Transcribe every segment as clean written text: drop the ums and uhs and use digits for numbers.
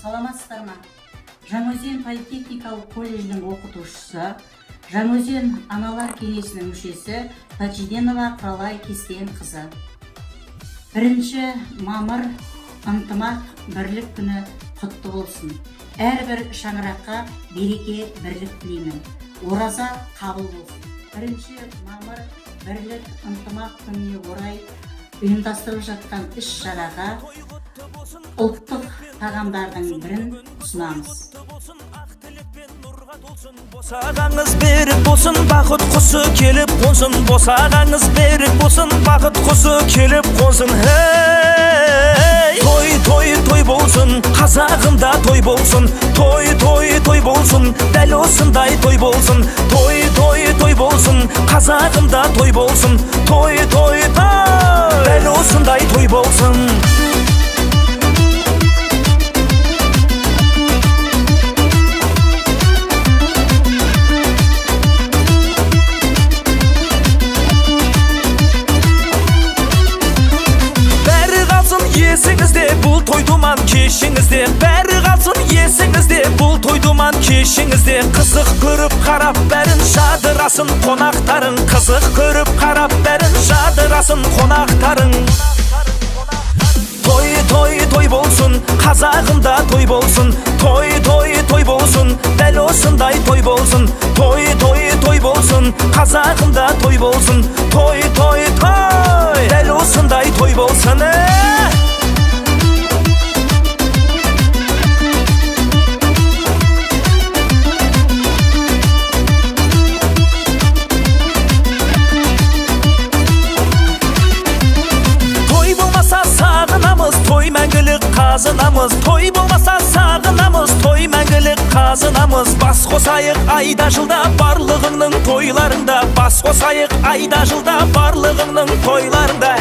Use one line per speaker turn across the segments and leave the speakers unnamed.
Саламатсыздар ма? Жаңаөзен политехникалық колледждің оқытушысы, Жаңаөзен аналар кеңесінің мүшесі Тачиденова Құралай Кестен қызы. 1 мамыр ынтымақ бірлік күні құтты болсын. Әрбір шаңыраққа береке бірлік тілеймін. Ораза қабыл болсын. 1 мамыр бірлік ынтымақ күніне орай ұйымдастырылып жатқан іс-шараға ұлттық тағамдардың бірін ұсынамыз.
Босағаңыз берік болсын, бақыт құсы келіп қонсын. Босағаңыз берік болсын, бақыт құсы келіп қонсын. Той, той, той болсын, қазағымда той болсын. Той, той, той болсын, дәл осындай той болсын. Той, той, той болсын, қазағымда той болсын. Той, той, той, дәл осындай той болсын. Есіңізде бұл той думан кешіңізде, бәрі қалсын есіңізде бұл той думан кешіңізде. Қызық көріп қарап бәрін жадырасын қонақтарың, қызық көріп қарап бәрін жадырасын қонақтарың. Той, той, той болсын, қазағымда той болсын. Той, той, той болсын, дәл осындай той болсын. Той, той, той болсын, қазағымда той болсын. Той, той, той, дәл осындай той болсын. Той мәңгілік қазынамыз, той болмаса сағынамыз. Той мәңгілік қазынамыз. Бас қосайық айда жылда барлығыңның тойларында. Бас қосайық айда жылда барлығыңның тойларында.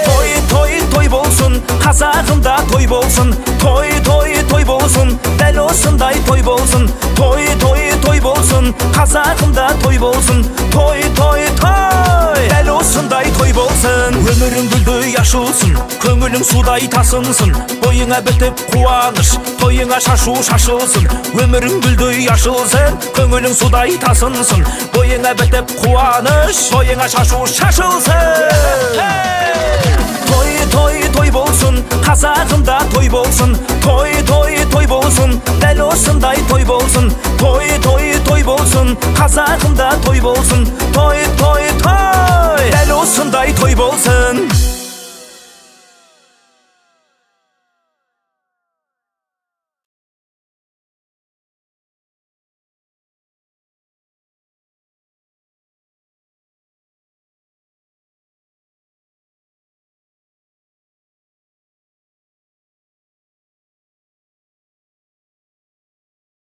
Той, той, той болсын, қазағымда той болсын. Той, той, той болсын, дәл осындай той болсын. Той, той, той болсын, қазағымда той болсын. Той, той, той, дәл осындай той болсын. Өмірің гүлдей ашылсын, көңілің судай тасынсын. Бойыңа бітіп қуаныш, тойыңа шашу шашылсын. Өмірің гүлдей ашылсын, көңілің судай тасынсын. Бойыңа бітіп қуаныш, тойыңа шашу шашылсын. Той, той, той болсын, қазағымда той болсын. Той, той, той болсын, дәл осындай той болсын. Той, той, той болсын, қазағымда той болсын. Той, той, той, дәл осындай той болсын.